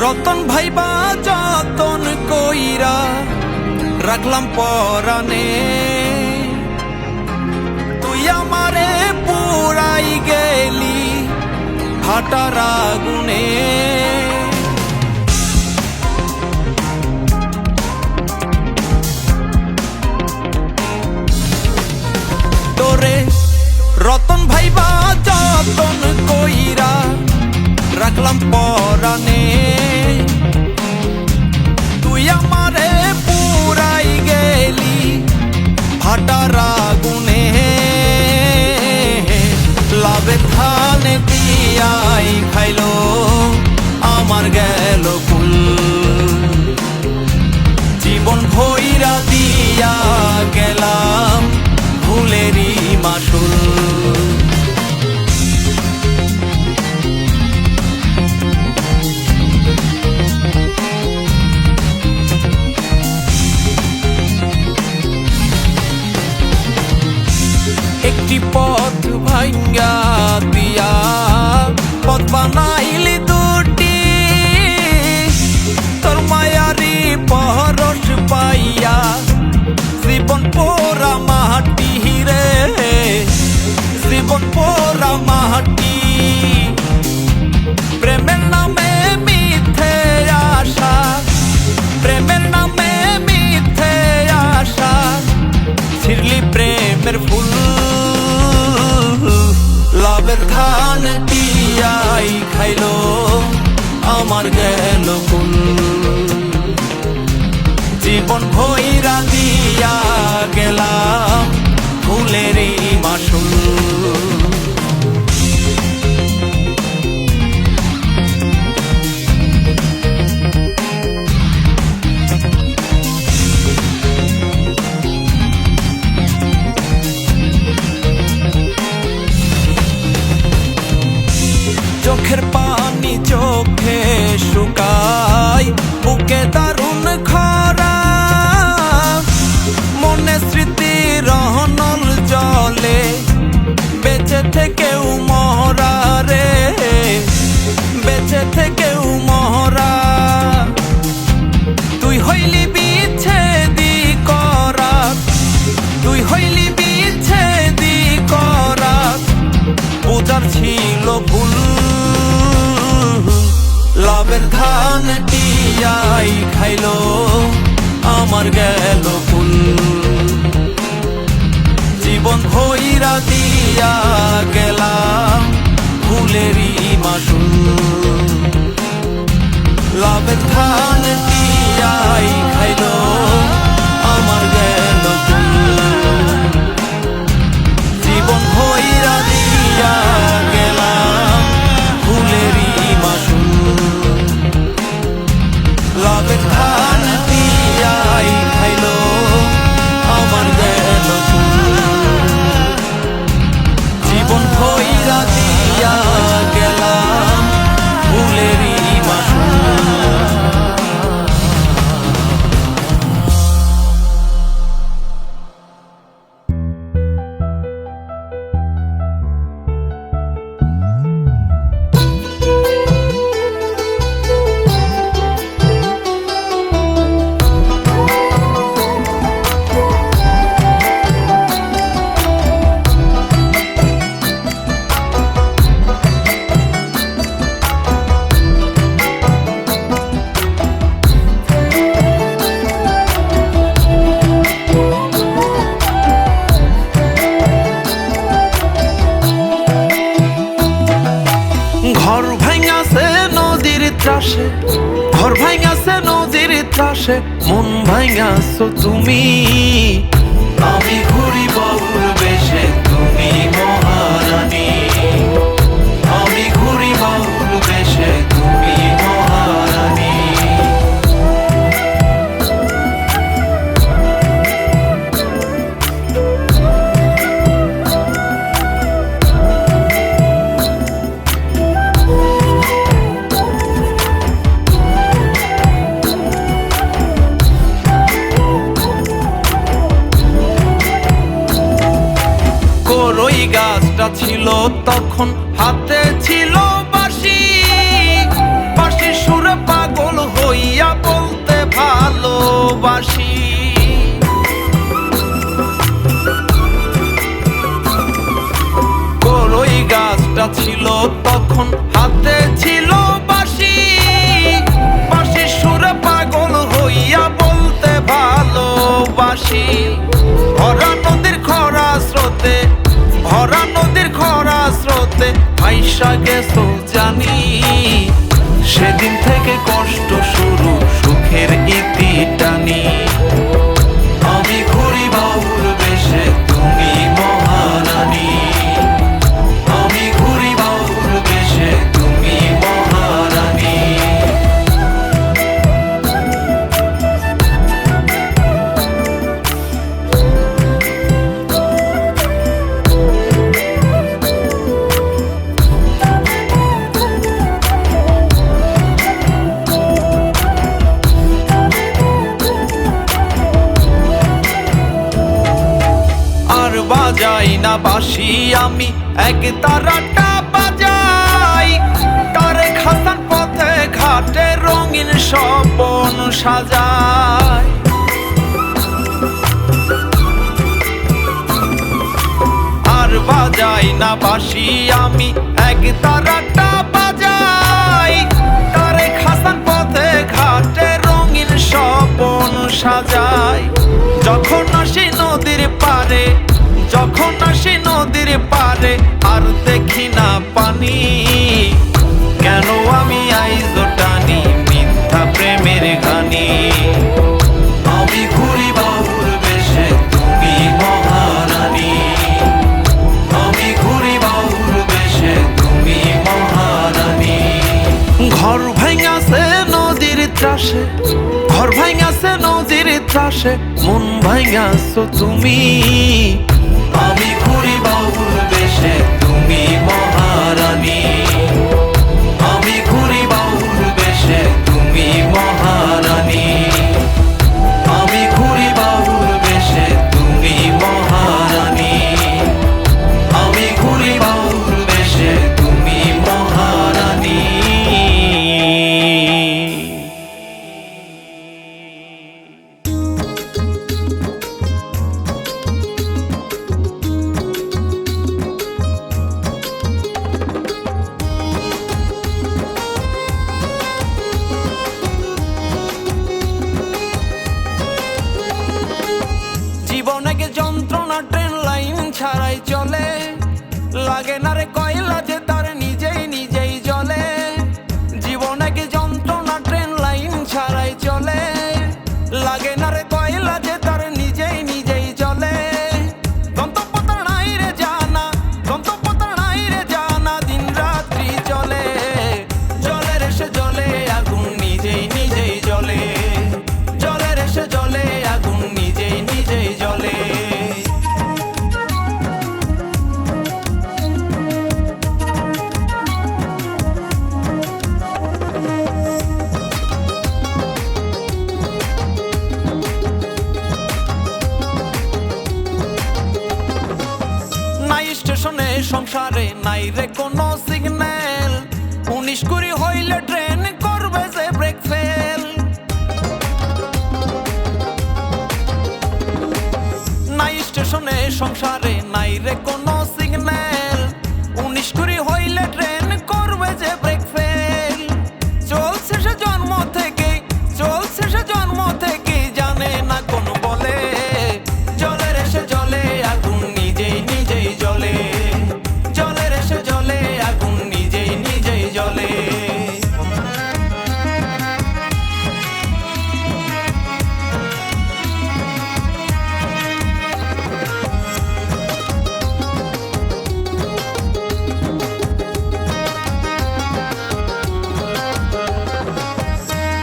Ratan viva যতন কইরা রাখলাম পরানে, তুই আমারে পুরাই গেলি ভাটার আগুনে। তোরে রতন ভাইবা যতন কইরা রাখলাম পরানে, তুই আমারে পুরাই গেলি ভাটার আগুনে। লাভের ধানে দিয়াই খাইলো আমার গেল কুল, জীবন ভইরা দিয়া গেলাম ভুলেরই মাসুল। একটি পথ ভাঙ্গা দিয়া পথ বানাইলি দুটি, তোর মায়ারি পরশ পাইয়া জীবন পোড়া মাটি রে, জীবন পোড়া মাটি। প্রেমের নামে মিথ্যে আশা, প্রেমের নামে মিথ্যে আশা, ছিড়লি প্রেমের ফুল। লাভের ধান দিয়াই খাইলো আমার গেল কুল, জীবন ভইরা দিয়া গেলাম ফুলেরই মাসুল। চোখের পানি চোখে শুকায়, বুকে দারুণ খরা, মনে স্মৃতি রহনল জলে বেঁচে থেকেও মহরা রে, বেঁচে থেকেও মহরা। তুই হইলি বিচ্ছেদি করা, তুই হইলি বিচ্ছেদি করা, পূজার ছিল ভুল। লাভের ধান দিয়াই খাইলো আমার গেল ফুল, জীবন ভইরা দিয়া গেলাম ফুলেরই মাসুল। লাভের ধান দিয়াই খাইলো আমার গেল ফুল, জীবন ভইরা দিয়া গেলাম ফুলেরই মাসুল। লাভের ধান দিয়াই খাইলো আমার গেল ফুল, জীবন ভইরা দিয়া গেলাম ফুলেরই মাসুল। ঘর ভাঙাছে নদীর ত্রাসে, ঘর ভাঙাছে নদীর ত্রাসে, মন ভাঙাছো তুমি। আমি ঘুরি বাউল বেশে, তুমি মহারানী। আমি ঘুরি বাউল বেশে, তুমি মহারানী। গাছটা ছিল তখন, হাতে ছিল বাঁশি, বাঁশির সুরে পাগল হইয়া বলতে ভালোবাসি। করই গাছটা ছিল তখন হাতে ছিল বাঁশি, বাঁশির সুরে পাগল হইয়া বলতে ভালোবাসি। ভরা নদীর খরা স্রোতে, ভরা নদীর খরা স্রোতে ভাইসা গেছো জানি। সেদিন থেকে কষ্ট শুরু, সুখের ইতি টানি। আমি ঘুরি বাউল বেশে, তুমি মহারানী। আমি ঘুরি বাউল বেশে, তুমি মহারানী। বাজাই না বাঁশি আমি, এক তারাটা বাজাই। তারেক হাসান পথে ঘাটে রঙিন স্বপন সাজায়। আর বাজাই না বাঁশি আমি, এক তারাটা বাজাই। তারেক হাসান পথে ঘাটে রঙিন স্বপন সাজায়। যখন আসি নদীর পারে, যখন আসি নদীর পারে আর দেখি না পানি। কেন আমি আইজ টানি মিথ্যা প্রেমের ঘানি। আমি ঘুরি বাউল বেশে, তুমি মহারানী। আমি ঘুরি বাউল বেশে, তুমি মহারানী। ঘর ভাঙাছে নদীর ত্রাসে, ঘর ভাঙাছে নদীর ত্রাসে মন ভাঙাছো তুমি। আমি ঘুরি বাউল বেশে, তুমি মহারানী। আমি ঘুরি বাউল বেশে, তুমি মহারানী। আমি ঘুরি বাউল বেশে, তুমি মহারানী। আমি ঘুরি বাউল বেশে, তুমি মহারানী। জীবনে যন্ত্রণা ট্রেন লাইন ছাড়াই চলে, লাগে না রে কয়লা যে তার নিজেই নিজেই জ্বলে। জীবনে যন্ত্রণা ট্রেন লাইন ছাড়াই চলে, লাগে না রে কয়লা যে তার নিজেই নিজেই জ্বলে। গন্তব্যতা নাই রে জানা, গন্তব্যতা নাই রে জানা, দিন রাত্রি চলে। জলের এসে জলে আগুন নিজেই নিজেই জ্বলে। জলের এসে জলে আগুন নিজেই নিজেই জ্বলে। নাই স্টেশনে সংসারে নাই রে কোনো সিগন্যাল, 19-20 হইলে ট্রেন করবে যে ব্রেক ফেল। নাই স্টেশনে সংসারে নাই রে কোনো সিগন্যাল, 19-20 হইলে ট্রেন করবে যে ব্রেক ফেল। চলছে সে জন্ম থেকে, চলছে সে জন্ম থেকে, জানে না কোন বলে। জলের এসে জলে আগুন নিজেই নিজেই জ্বলে। জলের এসে জলে আগুন নিজেই নিজেই জ্বলে।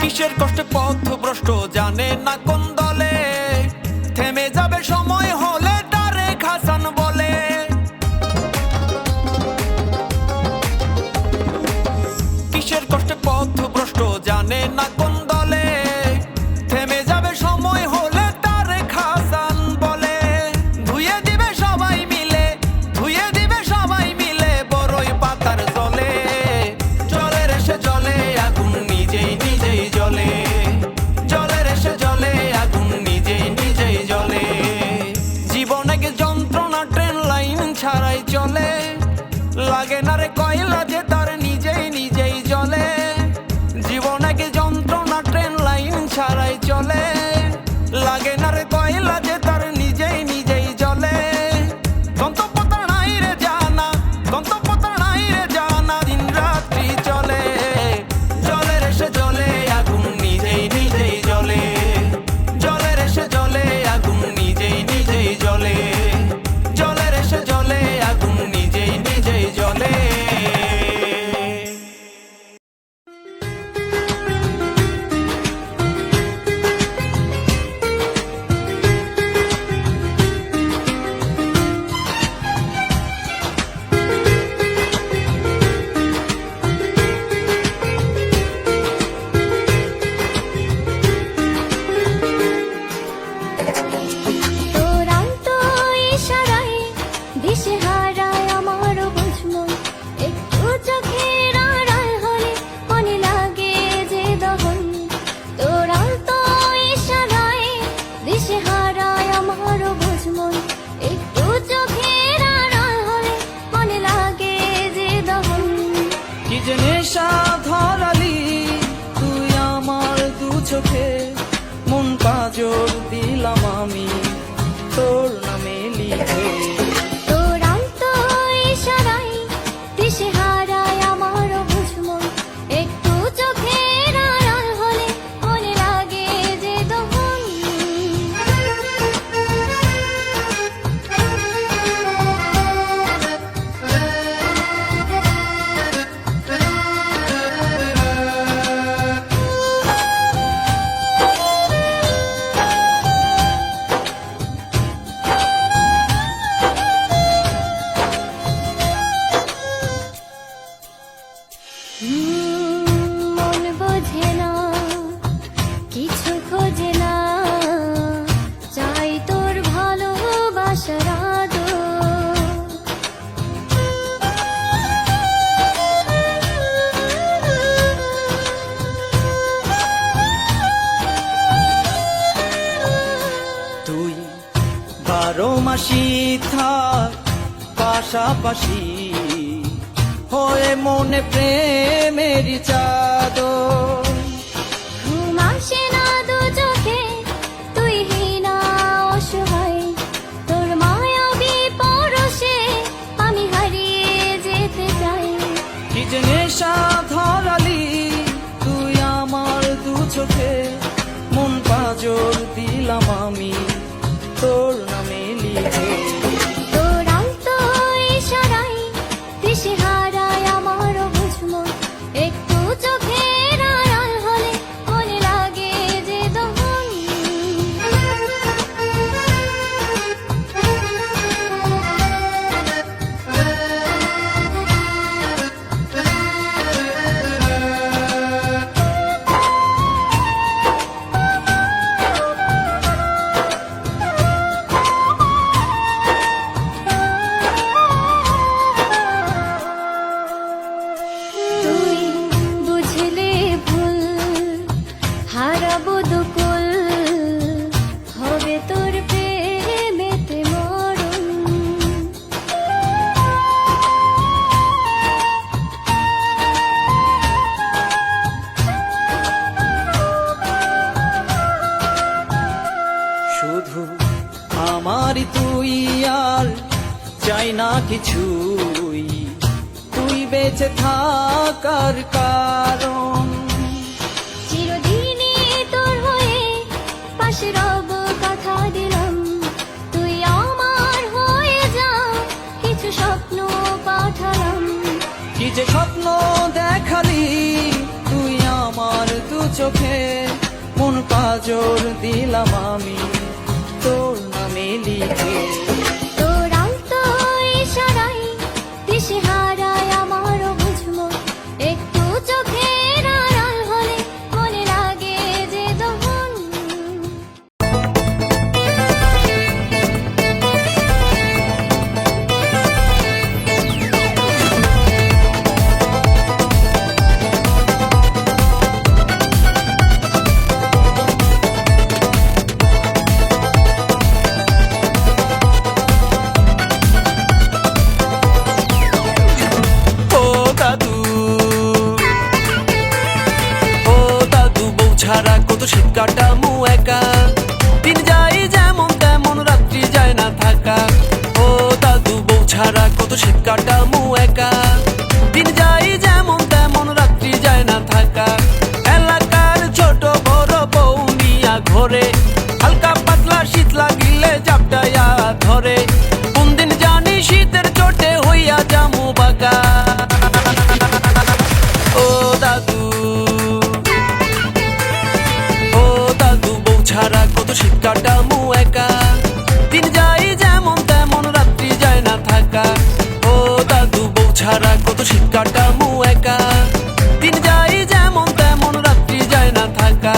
কিসের কষ্টে পথভ্রষ্ট জানে না কোন দলে, থেমে যাবে সময় হলে তারেক হাসান বলে। কিসের কষ্টে পথভ্রষ্ট জানে না কোন দলে, থেমে যাবে সময় হলে তারেক হাসান বলে। ধুয়ে দিবে সবাই মিলে, ধুয়ে দিবে সবাই মিলে বড়ই পাতার জলে। জলের এসে জলে আগুন নিজেই নিজেই জ্বলে। লাগে না রে কয়লা যে তার নিজেই নিজেই জ্বলে। জীবন এক যন্ত্রণা ট্রেন লাইন ছাড়াই চলে, লাগে না রে কয়লা যে তার নিজেই নিজেই জ্বলে। গন্তব্যতা নাই রে জানা, গন্তব্যতা নাই রে জানা, দিন রাত্রি চলে। জলে রে সে জলে আগুন নিজেই নিজেই জ্বলে, জলে রে সে জলে আগুন নিজেই নিজেই জ্বলে, জলে রে সে জলে আগুন নিজেই নিজেই জ্বলে। নেশা ধরালি তুই আমার দু চোখে, মন পাজর দিলাম আমি তোর নামে লিখে। তোর আলতো ইশারায় দিশে হারায় আমার বুঝমন, একটু চোখের আড়াল হলে মনে লাগে যে দহন। মন বোঝে না, কিছু খোঁজে না, চাই তোর ভালোবাসার আদর। তুই 12 মাসি থাক পাশাপাশি হয়ে মনে প্রেমের চাদর। ঘুম আসে না দু চোখে, তুই হীনা অসহায়, তোর মায়াবী পরশে আমি হারিয়ে যেতে চাই। কি যে নেশা ধরালি তুই আমার দু চোখে, মন পাজর দিলাম আমি তোর নামে লিখে। তোর আলতো ইশারায় দিশে হারায় আমার বুঝমন, একটু চোখের আড়াল হলে মনে লাগে যে দহন। তুই বুঝলে ভুল, হারাবো দুকুল, হবে তোর প্রেমেতে মরণ। শুধু আমারই তুই আর চাই না কিছুই, তুই বেঁচে থাকার কারণ। চিরদিনই তোর হয়ে পাশে রব, কথা দিলাম, তুই আমার হয়ে যা, কিছু স্বপ্ন পাঠালাম। কি যে স্বপ্ন দেখালি তুই আমার দু চোখে, মন পাজর দিলাম আমি তোর নামে লিখে। তোর আলতো ইশারায় দিশে হারায় আমার বুঝমন, একটু চোখের আড়াল হলে মনে লাগে যে দহন। থাকা। ও দাদু বউ ছাড়া কত শীত কাটামু একা, দিন যাই যেমন তেমন রাত্রি যায় না থাকা। এলাকার ছোট বড় বউ নিয়া ঘরে, হালকা পাতলা শীত লাগিলে জাপটাইয়া ধরে। কোন দিন জানি শীতের চোটে হইয়া জামু বাঁকা। ও দাদু, ও দাদু বউ ছাড়া কত শীত কাটামু একা, দিন যাই যেমন তেমন রাত্রি যায় না থাকা। ও দাদু বউ ছাড়া কত শীত কাটামু একা, দিন যাই যেমন তেমন রাত্রি যায় না থাকা।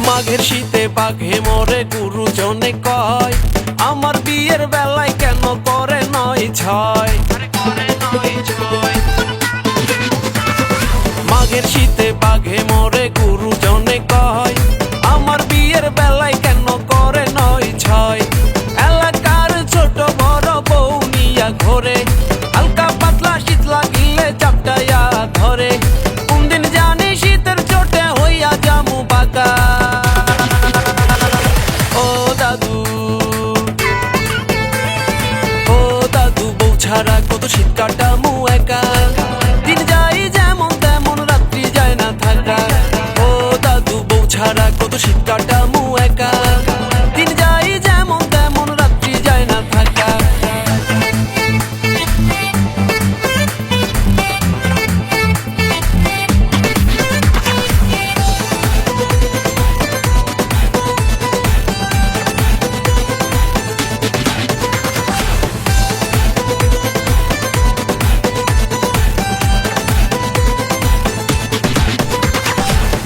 মাঘের শীতে বাঘে মরে গুরুজনে কয়, আমার বিয়ের বেলায় কেন করে ৯/৬। মাঘের শীতে বাঘে মরে গুরুজনে কয়, আমার বিয়ের বেলায় কেন করে ৯/৬। এলাকার ছোট বড় বউ নিয়া ঘরে, হালকা পাতলা শীত লাগিলে চাপটাইয়া ধরে। কোন দিন জানি শীতের চোটে হইয়া জামু বাঁকা। ও দাদু, ও দাদু বউ ছাড়া কত শীত কাটামু একা, দিন যাই যেমন তেমন রাত্রি যায় না থাকা। ও দাদু বউ ছাড়া কত শীত কাটামু একা, দিন যাই যেমন তেমন রাত্রি যায় না থাকা।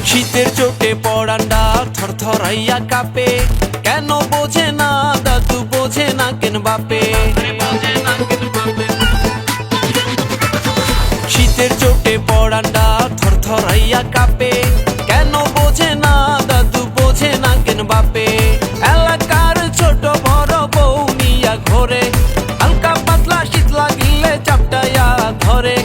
শীতের চোটে পড়ান্ডা থরথরাইয়া কাঁপে, কেন বোঝে না দাদু বোঝে না কেন বাপে। শীতের চোটে পড়ান্ডা থরথরাইয়া কাঁপে, কেন বোঝে না দাদু বোঝে না কেন বাপে। এলাকার ছোট বড় বউ নিয়া ঘরে, হালকা পাতলা শীত লাগিলে চাপটাইয়া ধরে।